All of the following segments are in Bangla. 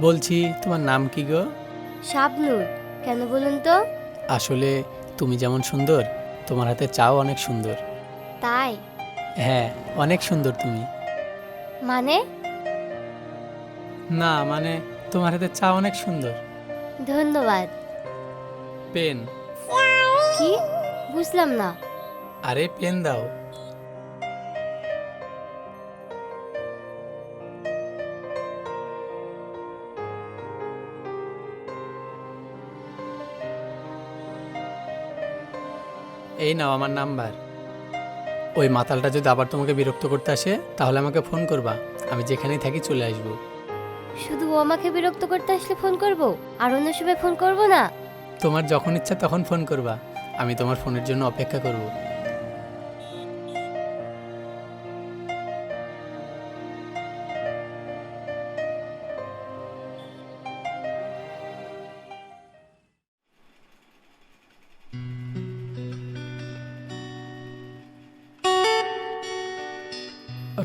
বলছি তোমার নাম কি গো? শাবনূর। কেন বলুন তো? আসলে তুমি যেমন সুন্দর, তোমার হাতে চাও অনেক সুন্দর। তাই? হ্যাঁ, অনেক সুন্দর তুমি। মানে? না মানে, তোমার হাতে চা অনেক সুন্দর। ধন্যবাদ। পেন। কি? বুঝলাম না। আরে পেন দাও। এই নাও আমার নাম্বার। ওই মাতালটা যদি আবার তোমাকে বিরক্ত করতে আসে তাহলে আমাকে ফোন করবা, আমি যেখানেই থাকি চলে আসবো। শুধু ও আমাকে বিরক্ত করতে আসলে ফোন করব, আর অন্য সময় ফোন করব না? তোমার যখন ইচ্ছা তখন ফোন করবা, আমি তোমার ফোনের জন্য অপেক্ষা করব।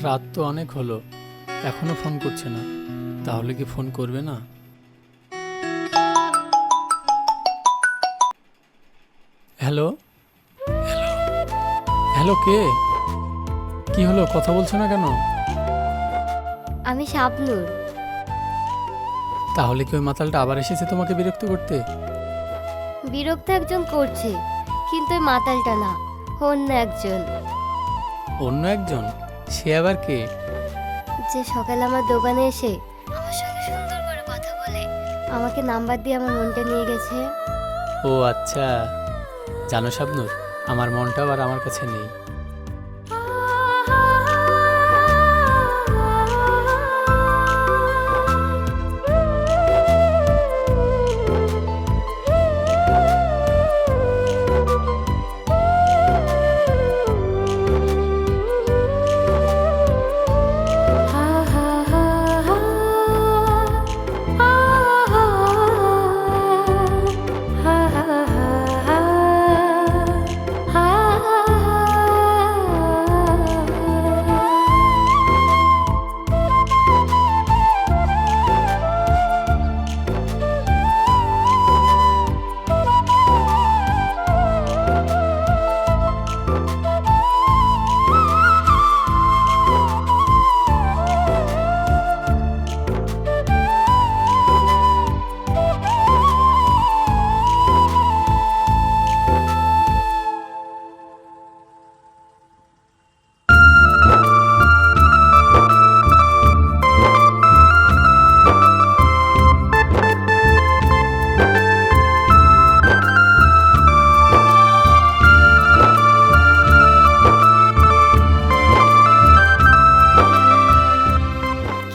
রাত তো অনেক হলো, এখনো ফোন করছে না, তাহলে কি ফোন করবে না? হ্যালো। হ্যালো, কে? কি হলো, কথা বলছো না কেন? আমি শাবনূর। তাহলে কি ওই মাতালটা আবার এসেছে তোমাকে বিরক্ত করতে? বিরক্ত একজন করছে, কিন্তু ওই মাতালটা না, অন্য একজন। অন্য একজন? সে আবার কে? যে সকালে আমার দোকানে এসে আমার সঙ্গে সুন্দর করে কথা বলে আমাকে নাম্বার দিয়ে আমার মনটা নিয়ে গেছে। ও আচ্ছা। জানো শাবনূর, আমার মনটাও আর আমার কাছে নেই।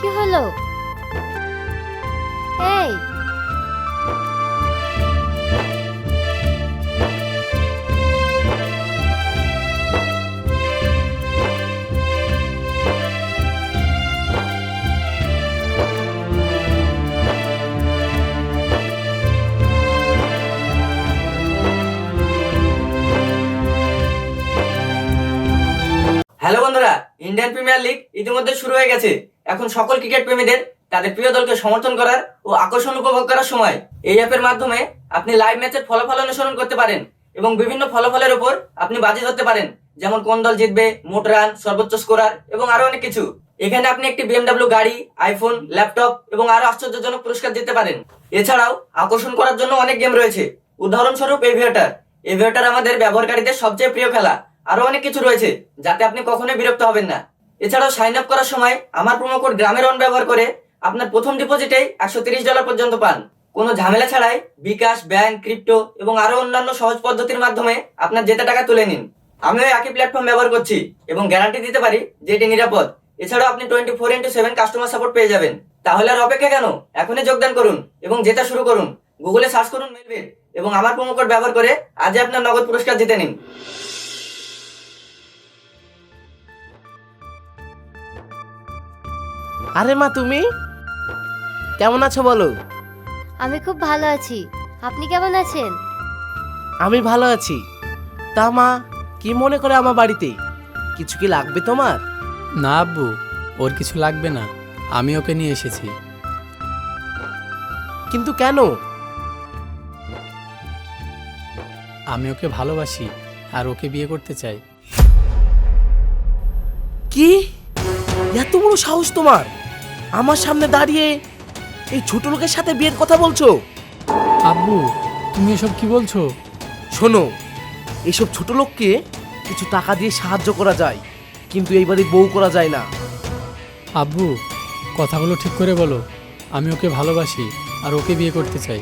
কি হলো? এই, হ্যালো বন্ধুরা, ইন্ডিয়ান প্রিমিয়ার লিগ ইতিমধ্যে শুরু হয়ে গেছে। এখন সকল ক্রিকেট প্রেমীদের তাদের প্রিয় দলকে সমর্থন করার ও আকর্ষণ উপভোগ করার সময়। এই অ্যাপের মাধ্যমে আপনি লাইভ ম্যাচের ফলাফল অনুসরণ করতে পারেন এবং বিভিন্ন ফলাফলের উপর আপনি বাজি ধরতে পারেন, যেমন কোন দল জিতবে, মোট রান, সর্বোচ্চ স্কোরার এবং আরো অনেক কিছু। এখানে আপনি একটি BMW গাড়ি, আইফোন, ল্যাপটপ এবং আরো আশ্চর্যজনক পুরস্কার জিততে পারেন। এছাড়াও আকর্ষণ করার জন্য অনেক গেম রয়েছে, উদাহরণস্বরূপ এভিয়েটার। এভিয়েটার আমাদের ব্যবহারকারীদের সবচেয়ে প্রিয় খেলা। আরো অনেক কিছু রয়েছে যাতে আপনি কখনোই বিরক্ত হবেন না। এছাড়াও সাইন আপ করার সময় আমার প্রোমো কোড গ্রামের অন ব্যবহার করে আপনার প্রথম ডিপোজিটেই $130 পর্যন্ত পান। কোনো ঝামেলা ছাড়াই বিকাশ, ব্যাংক, ক্রিপ্টো এবং আরো অন্যান্য সহজ পদ্ধতির মাধ্যমে আপনার জেতা টাকা তুলে নিন। আমিও একই প্ল্যাটফর্ম ব্যবহার করছি এবং গ্যারান্টি দিতে পারি যে এটি নিরাপদ। এছাড়াও আপনি 24x7 কাস্টমার সাপোর্ট পেয়ে যাবেন। তাহলে আর অপেক্ষা কেন? এখনই যোগদান করুন এবং জেতা শুরু করুন। গুগলে সার্চ করুন মেলবেট এবং আমার প্রোমো কোড ব্যবহার করে আজই আপনার নগদ পুরস্কার জিতে নিন। আরে মা, তুমি কেমন আছো বলো? আমি খুব ভালো আছি। আপনি কেমন আছেন? আমি ভালো আছি। তা মা, কি মনে করে আমার বাড়িতে? কিছু কি লাগবে তোমার? না আব্বু, ওর কিছু লাগবে না, আমি ওকে নিয়ে এসেছি। কিন্তু কেন? আমি ওকে ভালোবাসি আর ওকে বিয়ে করতে চাই। কি? এত বড় সাহস তোমার? আমার সামনে দাঁড়িয়ে এই ছোট লোকের সাথে বিয়ের কথা বলছো? আব্বু, তুমি এসব কি বলছো? শোনো, এইসব ছোট লোককে কিছু টাকা দিয়ে সাহায্য করা যায়, কিন্তু এই বাড়ির বউ করা যায় না। আব্বু, কথাগুলো ঠিক করে বলো। আমি ওকে ভালোবাসি আর ওকে বিয়ে করতে চাই।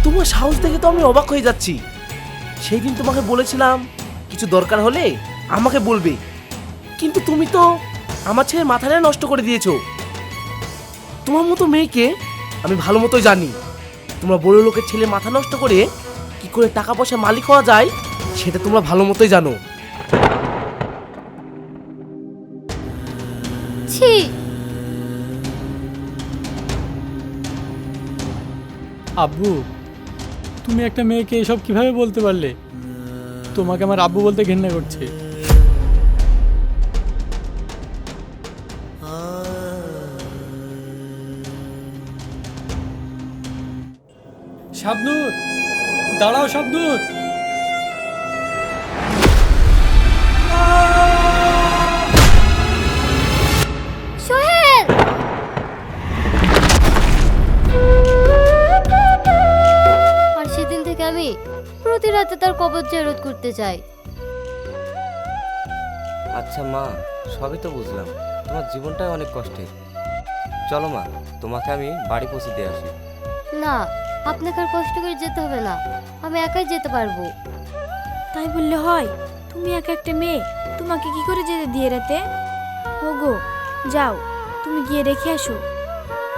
তোমার সাহস দেখে তো আমি অবাক হয়ে যাচ্ছি। সেই দিন তোমাকে বলেছিলাম কিছু দরকার হলে আমাকে বলবে, কিন্তু তুমি তো আমার ছেলের মাথাটা নষ্ট করে দিয়েছো। তোমার মতো মেয়েকে আমি ভালো মতোই জানি। তোমরা বড় লোকের ছেলে মাথা নষ্ট করে কি করে টাকা পয়সা মালিক হওয়া যায় সেটা তোমরা ভালো মতোই জানো। ছি, আব্বু, তুমি একটা মেয়েকে এসব কিভাবে বলতে পারলে? তোমাকে আমার আব্বু বলতে ঘেন্না করছে। শাবনূর, দাঁড়াও শাবনূর। সোহেল! আর সেদিন থেকে আমি প্রতি রাতে তার কবর জিয়ারত করতে চাই। আচ্ছা মা, সবই তো বুঝলাম, তোমার জীবনটাই অনেক কষ্টের। চলো মা, তোমাকে আমি বাড়ি পৌঁছে দিয়ে আসি। না, আপনাকে আর কষ্ট করে যেতে হবে না, আমি একাই যেতে পারবো। তাই বললে হয়? তুমি একা একটা মেয়ে, তোমাকে কি করে যেতে দিয়ে রাতে? ওগো, যাও, তুমি গিয়ে রেখে আসো।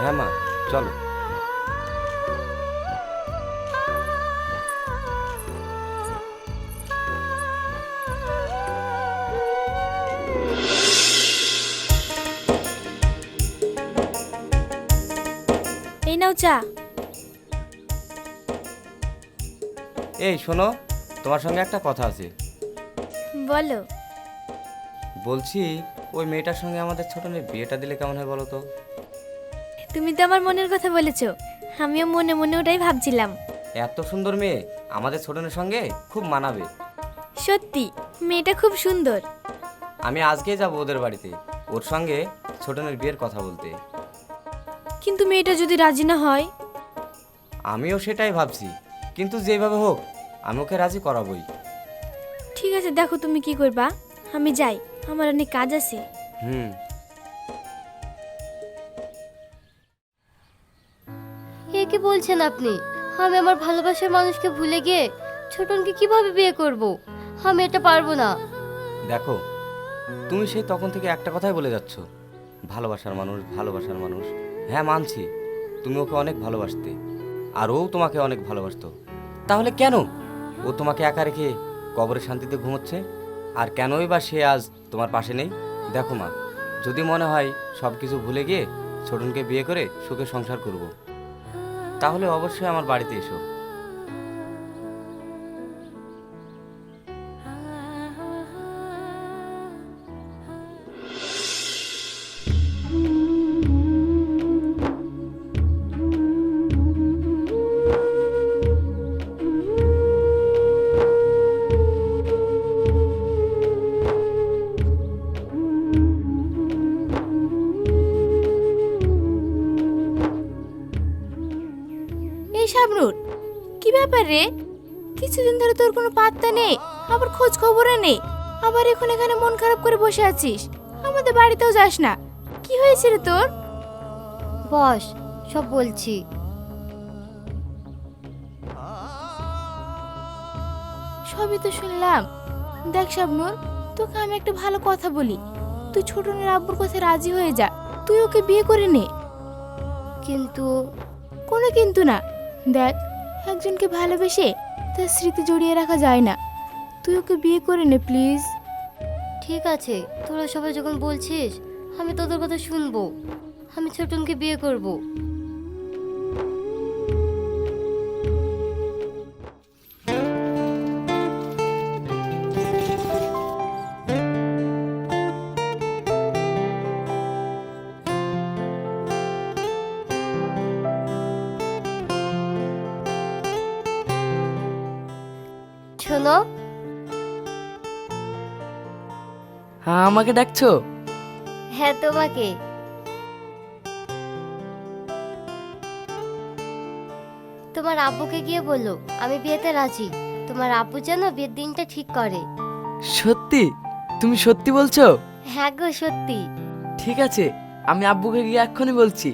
হ্যাঁ মা, চলো। এই নাও চা। এই শোনো, তোমার সঙ্গে একটা কথা আছে। বলো। বলছি, ওই মেয়েটার সঙ্গে আমাদের ছোট মেয়ে বিয়েটা দিলে কেমন হয় বলো তো? তুমি তো আমার মনের কথা বলেছো, আমিও মনে মনে ওটাই ভাবছিলাম। এত সুন্দর মেয়ে আমাদের ছোটনের সঙ্গে খুব মানাবে। সত্যি, মেয়েটা খুব সুন্দর। আমি আজকেই যাব ওদের বাড়িতে, ওর সঙ্গে ছোটনের বিয়ের কথা বলতে। কিন্তু মেয়েটা যদি রাজি না হয়? আমিও সেটাই ভাবছি, কিন্তু যেভাবে হোক আমি ওকে রাজি করাবই। ঠিক আছে, দেখো তুমি কি করবা। আমি যাই, আমার অনেক কাজ আছে। হুম। এ কি বলছেন আপনি? আমি আমার ভালোবাসার মানুষকে ভুলে গিয়ে ছোটনকে কিভাবে বিয়ে করব? আমি এটা পারবো না। দেখো, তুমি সেই তখন থেকে একটা কথাই বলে যাচ্ছ, ভালোবাসার মানুষ, ভালোবাসার মানুষ। হ্যাঁ মানছি, তুমি ওকে অনেক ভালোবাসতে, আর ও তোমাকে অনেক ভালোবাসতো। তাহলে কেন ও তোমাকে একা রেখে কবরে শান্তিতে ঘুমোচ্ছে? আর কেনই বা সে আজ তোমার পাশে নেই? দেখো মা, যদি মনে হয় সব কিছু ভুলে গিয়ে ছোটনকে বিয়ে করে সুখে সংসার করব, তাহলে অবশ্যই আমার বাড়িতে এসো। এই শাবনূর, কি ব্যাপার রে? কিছুদিন ধরে তোর কোনো পাত্তা নেই, আবার খোঁজ খবরও নেই, আবার এখন এখানে মন খারাপ করে বসে আছিস। আমাদের বাড়িতেও যাস না। কি হয়েছে রে তোর? বস, সব বলছি। সবই তো শুনলাম। দেখ শাবনূর, তোকে আমি একটা ভালো কথা বলি, তুই ছোটনের আব্বুর কথা রাজি হয়ে যা, তুই ওকে বিয়ে করে নে। কিন্তু কোনো কিন্তু না। দেখ, একজনকে ভালোবেসে তার স্মৃতি জড়িয়ে রাখা যায় না। তুই ওকে বিয়ে করে নে প্লিজ। ঠিক আছে, তোরা সবাই যখন বলছিস আমি তোদের কথা শুনবো। আমি ছোটনকে বিয়ে করব। শোনো। হ্যাঁ, আমাকে ডাকছো? হ্যাঁ, তোমাকে। তোমার আব্বুকে গিয়ে বলো আমি বিয়েতে রাজি। তোমার আব্বু যেন বিয়ের দিনটা ঠিক করে। সত্যি? তুমি সত্যি বলছো? হ্যাঁ গো, সত্যি। ঠিক আছে, আমি আব্বুকে গিয়ে এক্ষুনি বলছি।